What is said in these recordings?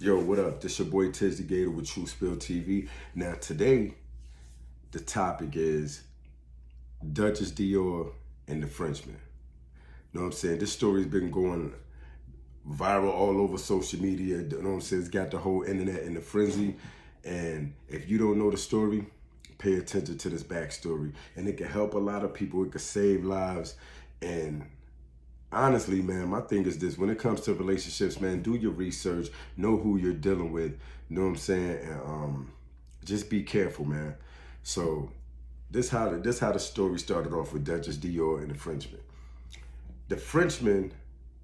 Yo, what up? This your boy Tiz the Gator with True Spill TV. Now today, the topic is Duchess, Dior, and the Frenchman. You know what I'm saying? This story's been going viral all over social media. You know what I'm saying? It's got the whole internet in a frenzy. And if you don't know the story, pay attention to this backstory. And it can help a lot of people. It can save lives. And honestly, man, my thing is this. When it comes to relationships, man, do your research. Know who you're dealing with. You know what I'm saying? And just be careful, man. So this how the story started off with Duchess, Dior, and the Frenchman. The Frenchman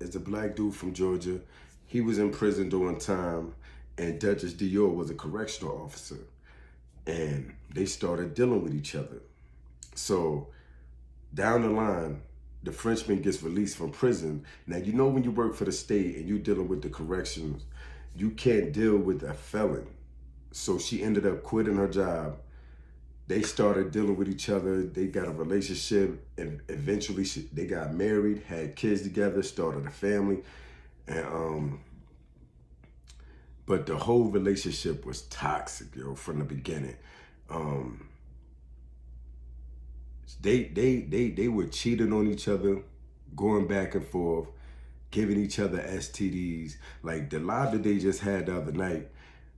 is a black dude from Georgia. He was in prison during time, and Duchess Dior was a correctional officer. And they started dealing with each other. So down the line, the Frenchman gets released from prison. Now, you know when you work for the state and you're dealing with the corrections, you can't deal with a felon. So she ended up quitting her job. They started dealing with each other. They got a relationship, and eventually they got married, had kids together, started a family. And but the whole relationship was toxic, yo, from the beginning. Um, they were cheating on each other, going back and forth, giving each other STDs. Like the live that they just had the other night,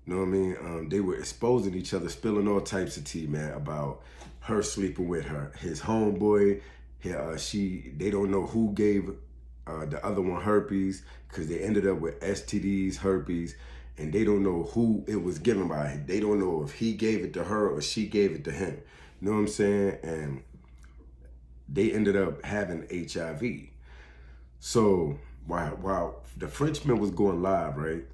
you know what I mean? They were exposing each other, spilling all types of tea, man, about her sleeping with his homeboy. They don't know who gave the other one herpes, because they ended up with STDs, herpes, and they don't know who it was given by. They don't know if he gave it to her or she gave it to him. You know what I'm saying? And they ended up having HIV. So while the Frenchman was going live, right,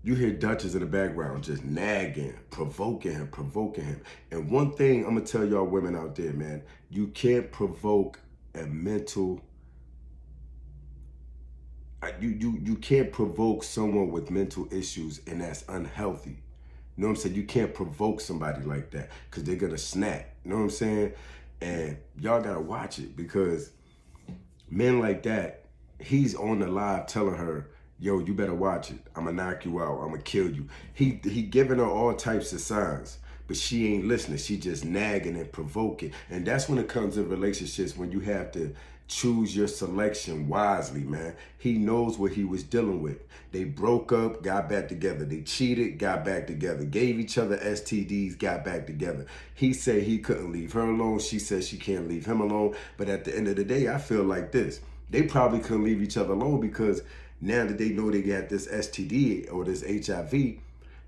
you hear Duchess in the background just nagging, provoking him. And one thing I'm gonna tell y'all women out there, man, you can't provoke a mental, you can't provoke someone with mental issues, and that's unhealthy. You know what I'm saying? You can't provoke somebody like that, because they're gonna snap. You know what I'm saying? And y'all gotta watch it, because men like that, he's on the live telling her, yo, you better watch it. I'm gonna knock you out. I'm gonna kill you. He giving her all types of signs, but she ain't listening. She just nagging and provoking. And that's when it comes to relationships, when you have to choose your selection wisely, man. He knows what he was dealing with. They broke up, got back together. They cheated, got back together. Gave each other STDs, got back together. He said he couldn't leave her alone. She said she can't leave him alone. But at the end of the day, I feel like this. They probably couldn't leave each other alone, because now that they know they got this STD or this HIV,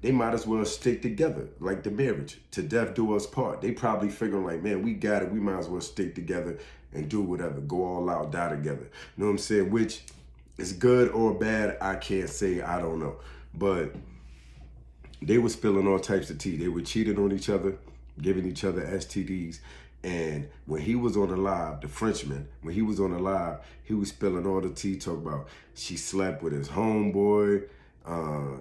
they might as well stick together, like the marriage, to death do us part. They probably figuring like, man, we got it. We might as well stick together and do whatever, go all out, die together. You know what I'm saying? Which is good or bad, I can't say, I don't know. But they were spilling all types of tea. They were cheating on each other, giving each other STDs. And when he was on the live, the Frenchman, when he was on the live, he was spilling all the tea, talking about she slept with his homeboy.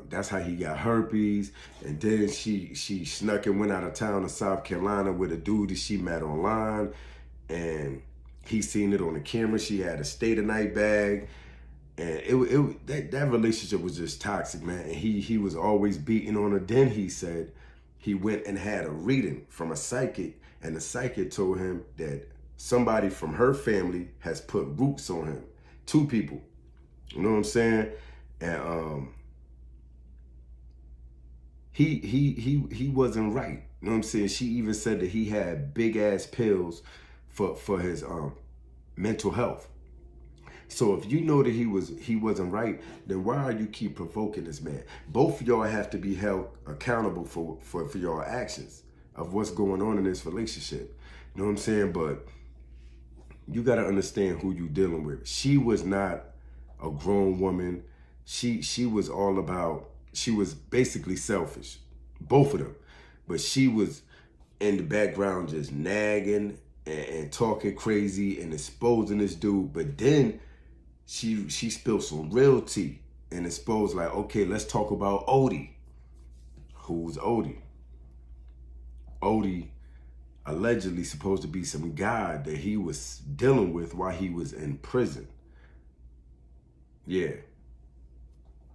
That's how he got herpes. And then she snuck and went out of town to South Carolina with a dude that she met online. And he seen it on the camera. She had a stay-the-night bag. And that relationship was just toxic, man. And he was always beating on her. Then he said he went and had a reading from a psychic, and the psychic told him that somebody from her family has put roots on him. 2 people. You know what I'm saying? And he wasn't right. You know what I'm saying? She even said that he had big ass pills for his mental health. So if you know that he wasn't right, then why are you keep provoking this man? Both of y'all have to be held accountable for your actions of what's going on in this relationship. You know what I'm saying? But you got to understand who you dealing with. She was not a grown woman. She was basically selfish. Both of them. But she was in the background just nagging and talking crazy and exposing this dude. But then she spilled some real tea and exposed, like, okay, let's talk about Odie. Who's Odie? Odie allegedly supposed to be some guy that he was dealing with while he was in prison. Yeah.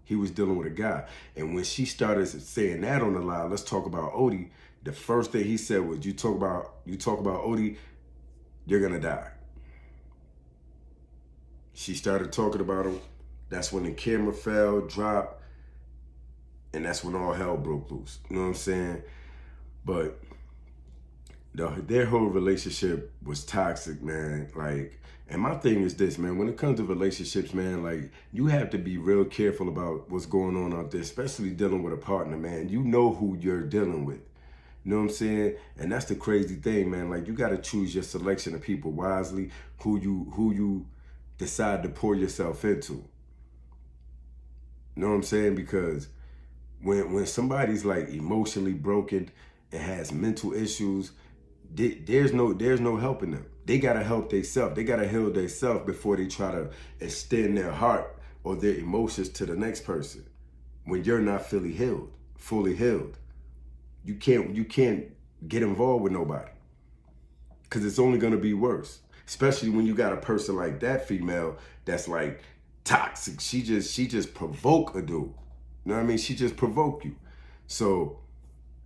He was dealing with a guy. And when she started saying that on the live, let's talk about Odie, the first thing he said was, you talk about Odie, you're gonna die. She started talking about him. That's when the camera fell, dropped, and that's when all hell broke loose. You know what I'm saying? But their whole relationship was toxic, man. Like, and my thing is this, man, when it comes to relationships, man, like, you have to be real careful about what's going on out there, especially dealing with a partner, man. You know who you're dealing with. You know what I'm saying? And that's the crazy thing, man. Like, you got to choose your selection of people wisely, who you decide to pour yourself into. You know what I'm saying? Because when somebody's like emotionally broken and has mental issues, there's no helping them. They gotta help themselves. They gotta heal themselves before they try to extend their heart or their emotions to the next person. When you're not fully healed, you can't get involved with nobody, because it's only gonna be worse. Especially when you got a person like that female that's like toxic. She just provoke a dude. You know what I mean? She just provoke you. So,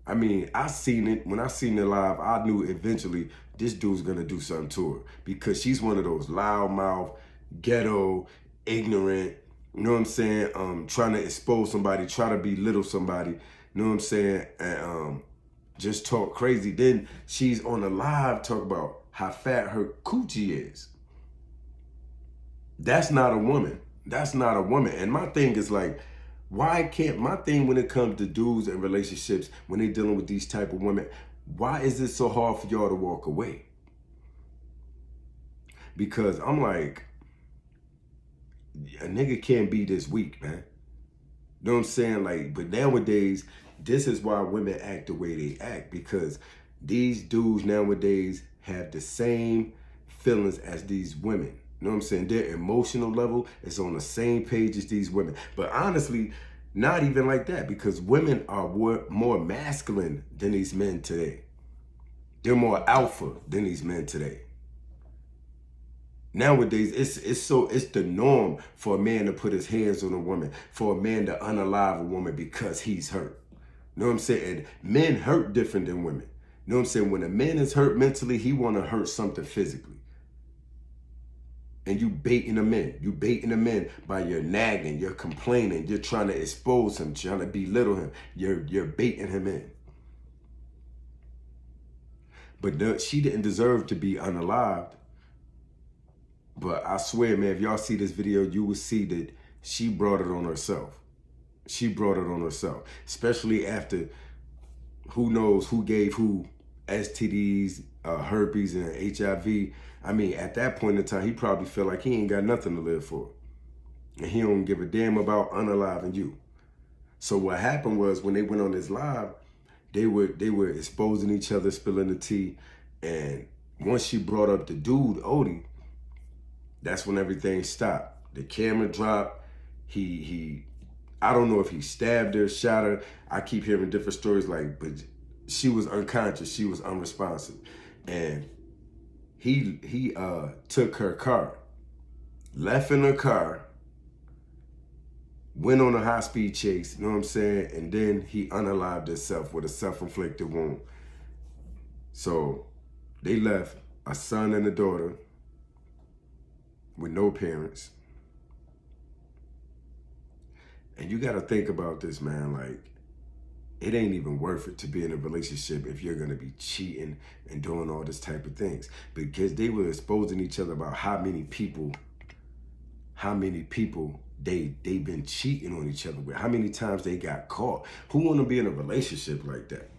I mean, I seen it. When I seen it live, I knew eventually this dude's gonna do something to her, because she's one of those loudmouth, ghetto, ignorant, you know what I'm saying? Trying to expose somebody, try to belittle somebody, you know what I'm saying? And just talk crazy. Then she's on the live talk about how fat her coochie is. That's not a woman. That's not a woman. And my thing is like, why can't, my thing when it comes to dudes and relationships, when they dealing with these type of women, why is it so hard for y'all to walk away? Because I'm like, a nigga can't be this weak, man. You know what I'm saying? Like, but nowadays, this is why women act the way they act, because these dudes nowadays have the same feelings as these women. You know what I'm saying? Their emotional level is on the same page as these women. But honestly, not even like that, because women are more masculine than these men today. They're more alpha than these men today. Nowadays, it's the norm for a man to put his hands on a woman, for a man to unalive a woman because he's hurt. You know what I'm saying? And men hurt different than women. You know what I'm saying? When a man is hurt mentally, he want to hurt something physically. And you baiting them in. You baiting them in by your nagging, you're complaining, you're trying to expose him, trying to belittle him. You're baiting him in. But she didn't deserve to be unalived. But I swear, man, if y'all see this video, you will see that she brought it on herself. She brought it on herself. Especially after, who knows who gave who STDs, herpes, and HIV. I mean, at that point in time, he probably felt like he ain't got nothing to live for. And he don't give a damn about unaliving you. So what happened was, when they went on this live, they were exposing each other, spilling the tea. And once she brought up the dude, Odie, that's when everything stopped. The camera dropped. I don't know if he stabbed her, shot her. I keep hearing different stories, like, but she was unconscious. She was unresponsive. And he took her car, left in her car, went on a high-speed chase, you know what I'm saying? And then he unalived himself with a self-inflicted wound. So they left a son and a daughter with no parents. And you got to think about this, man. Like, it ain't even worth it to be in a relationship if you're going to be cheating and doing all this type of things. Because they were exposing each other about how many people they've been cheating on each other with, how many times they got caught. Who want to be in a relationship like that?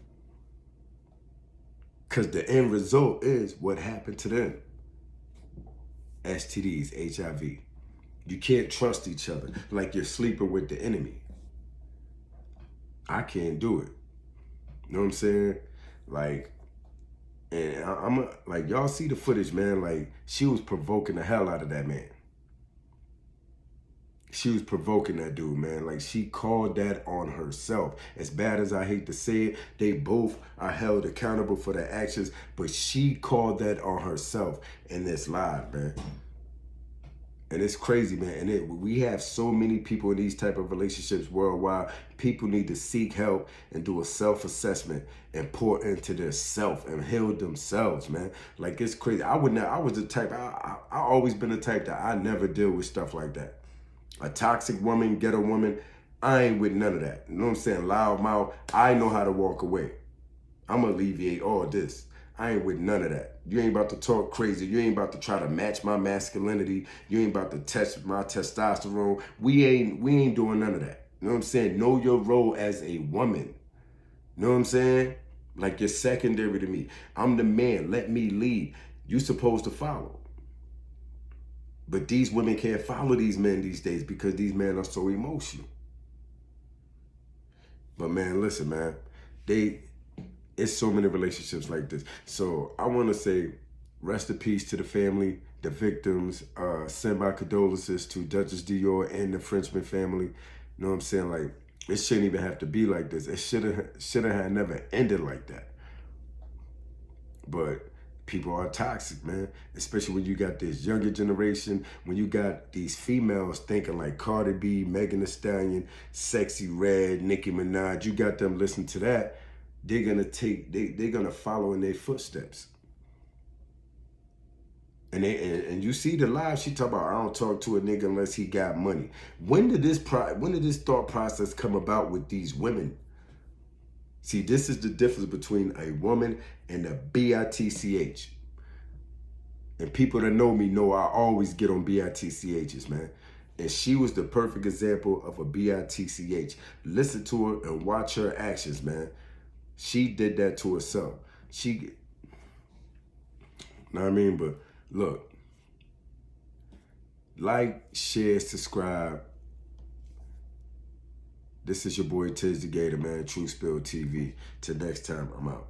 Because the end result is what happened to them. STDs, HIV. You can't trust each other, like you're sleeping with the enemy. I can't do it. You know what I'm saying? Like, and like, y'all see the footage, man. Like, she was provoking the hell out of that man. She was provoking that dude, man. Like, she called that on herself. As bad as I hate to say it, they both are held accountable for their actions, but she called that on herself in this live, man. And it's crazy, man. And we have so many people in these type of relationships worldwide. People need to seek help and do a self-assessment and pour into their self and heal themselves, man. Like, it's crazy. I was the type, I always been the type that I never deal with stuff like that. A toxic woman, ghetto woman, I ain't with none of that. You know what I'm saying? Loud mouth, I know how to walk away. I'm gonna alleviate all this. I ain't with none of that. You ain't about to talk crazy. You ain't about to try to match my masculinity. You ain't about to test my testosterone. We ain't doing none of that. You know what I'm saying? Know your role as a woman. You know what I'm saying? Like, you're secondary to me. I'm the man. Let me lead. You supposed to follow. But these women can't follow these men these days because these men are so emotional. But man, listen, man. It's so many relationships like this. So I want to say rest in peace to the family, the victims. Send my condolences to Duchess Dior and the Frenchman family. You know what I'm saying? Like, it shouldn't even have to be like this. It should have never ended like that. But people are toxic, man. Especially when you got this younger generation, when you got these females thinking like Cardi B, Megan Thee Stallion, Sexy Red, Nicki Minaj. You got them listening to that. They're gonna follow in their footsteps. And you see the live, she talk about, I don't talk to a nigga unless he got money. When did this thought process come about with these women? See, this is the difference between a woman and a bitch. And people that know me know I always get on bitchs, man. And she was the perfect example of a bitch. Listen to her and watch her actions, man. She did that to herself. You know what I mean? But look, like, share, subscribe. This is your boy Tiz the Gator, man. True Spill TV. Till next time, I'm out.